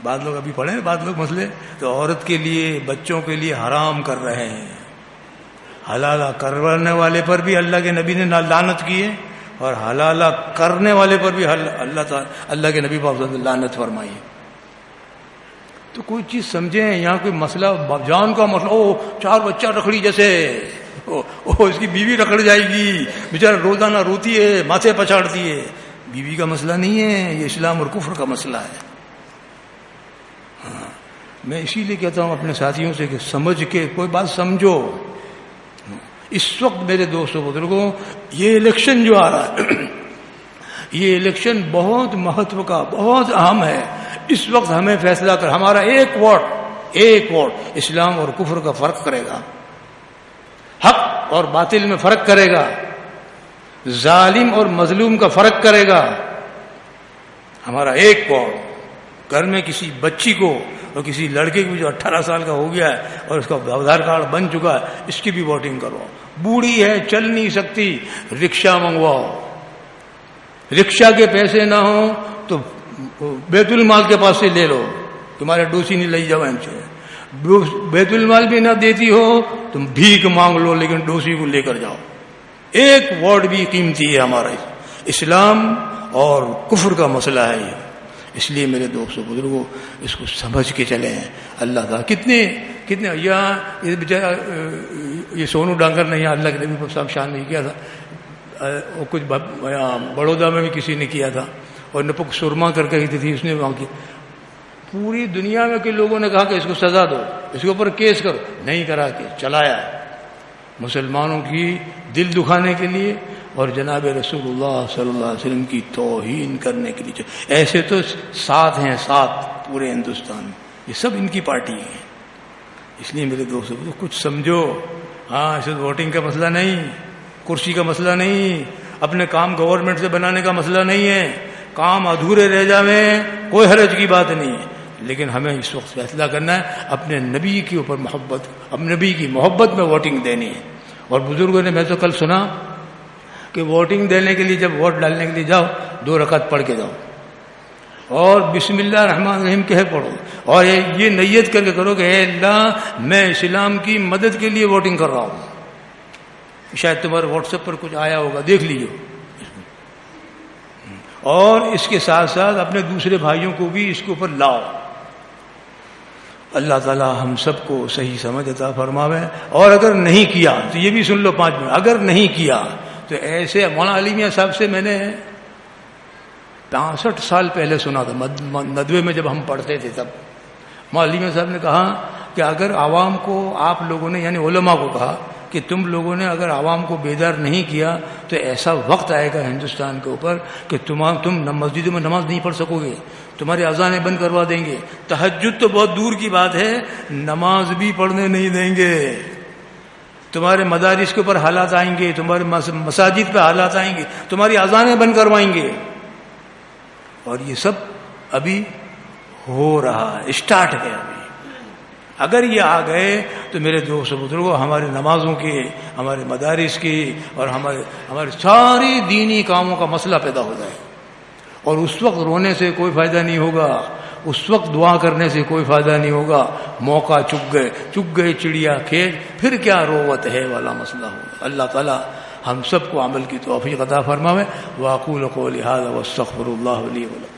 بعض لوگ ابھی پڑھیں بعض لوگ مسئلے تو عورت کے لیے بچوں کے لیے حرام کر رہے ہیں. حلالہ کرنے والے پر بھی اللہ کے نبی نے لعنت کی ہے اور حلالہ کرنے والے پر بھی اللہ کے نبی پاک لعنت فرمائی ہے. تو کوئی چیز سمجھیں, یہاں کوئی مسئلہ جان کا مسئلہ, چار بچہ رکھڑی جیسے اس کی بیوی رکڑ جائے گی, بیچارہ روزانہ روتی ہے, ماتھے پچاڑتی ہے. بیوی کا مسئلہ نہیں ہے, یہ اسلام اور کفر کا مسئلہ ہے. ہاں, میں اسی لیے کہتا ہوں اپنے ساتھیوں سے کہ سمجھ کے کوئی بات سمجھو. اس وقت میرے دوستوں بزرگوں, یہ الیکشن جو آ رہا ہے یہ الیکشن بہت مہتو کا, بہت اہم ہے. اس وقت ہمیں فیصلہ کر, ہمارا ایک ووٹ اسلام اور کفر کا فرق کرے گا, حق اور باطل میں فرق کرے گا, ظالم اور مظلوم کا فرق کرے گا. ہمارا ایک ووٹ گھر میں کسی بچی کو اور کسی لڑکے کو جو 18 سال کا ہو گیا ہے اور اس کا آدھار کارڈ بن چکا ہے, اس کی بھی ووٹنگ کرو. بوڑھی ہے, چل نہیں سکتی, رکشہ منگواؤ. رکشہ کے پیسے نہ ہوں تو بیت المال کے پاس سے لے لو, تمہارے ڈوسی نہیں لے جاؤ ان سے. بیت المال بھی نہ دیتی ہو تم بھیک مانگ لو, لیکن ڈوسی کو لے کر جاؤ. ایک ووٹ بھی قیمتی ہے. ہمارا اسلام اور کفر کا مسئلہ ہے یہ. اس لیے میرے دوستوں بزرگوں اس کو سمجھ کے چلے ہیں. اللہ تعالیٰ کتنے یہ بیچارہ یہ سونو ڈانگر نے یہاں اللہ کے نبی صاحب شان نہیں کیا تھا, اور کچھ بڑودہ میں بھی کسی نے کیا تھا, اور نپک سرما کر کے تھی اس نے وہاں کی. پوری دنیا میں کے لوگوں نے کہا کہ اس کو سزا دو, اس کے اوپر کیس کرو, نہیں کرا کے چلایا مسلمانوں کی دل دکھانے کے لیے اور جناب رسول اللہ صلی اللہ علیہ وسلم کی توہین کرنے کے لیے. ایسے تو 7 ہیں, 7 پورے ہندوستان میں, یہ سب ان کی پارٹی ہیں. اس لیے میرے دوستوں کچھ سمجھو. ہاں, اس ووٹنگ کا مسئلہ نہیں, کرسی کا مسئلہ نہیں, اپنے کام گورنمنٹ سے بنانے کا مسئلہ نہیں ہے. کام ادھورے رہ جاویں کوئی حرج کی بات نہیں ہے, لیکن ہمیں اس وقت فیصلہ کرنا ہے اپنے نبی کے اوپر محبت, اپنے نبی کی محبت میں ووٹنگ دینی ہے. اور بزرگوں نے, میں تو کل سنا کہ ووٹنگ دینے کے لیے جب ووٹ ڈالنے کے لیے جاؤ 2 رکعت پڑھ کے جاؤ اور بسم اللہ الرحمن الرحیم کہہ پڑھو, اور یہ نیت کر کے کرو کہ اے اللہ میں اسلام کی مدد کے لیے ووٹنگ کر رہا ہوں. شاید تمہارے واٹس ایپ پر کچھ آیا ہوگا, دیکھ لیجیے. اور اس کے ساتھ ساتھ اپنے دوسرے بھائیوں کو بھی اس کے اوپر لاؤ. اللہ تعالی ہم سب کو صحیح سمجھ عطا فرماوے. اور اگر نہیں کیا تو یہ بھی سن لو 5 منٹ, اگر نہیں کیا تو ایسے مولانا علی میاں صاحب سے میں نے 65 سال پہلے سنا تھا, ندوے میں جب ہم پڑھتے تھے تب مولانا علی میاں صاحب نے کہا کہ اگر عوام کو آپ لوگوں نے, یعنی علماء کو کہا کہ تم لوگوں نے اگر عوام کو بیدار نہیں کیا تو ایسا وقت آئے گا ہندوستان کے اوپر کہ تم مسجدوں میں نماز نہیں پڑھ سکو گے, تمہاری اذانیں بند کروا دیں گے. تہجد تو بہت دور کی بات ہے, نماز بھی پڑھنے نہیں دیں گے. تمہارے مدارس کے اوپر حالات آئیں گے, تمہارے مساجد پہ حالات آئیں گے, تمہاری اذانیں بند کروائیں گے. اور یہ سب ابھی ہو رہا ہے, اسٹارٹ ہے ابھی. اگر یہ آ گئے تو میرے دوست بزرگوں ہماری نمازوں کے, ہمارے مدارس کی اور ہمارے ساری دینی کاموں کا مسئلہ پیدا ہو جائے. اور اس وقت رونے سے کوئی فائدہ نہیں ہوگا, اس وقت دعا کرنے سے کوئی فائدہ نہیں ہوگا. موقع چک گئے چڑیا کھیت, پھر کیا روت ہے والا مسئلہ ہوگا. اللہ تعالی ہم سب کو عمل کی توفیق عطا فرماوے. واقول قولی ھذا واستغفر اللہ لی ولکم.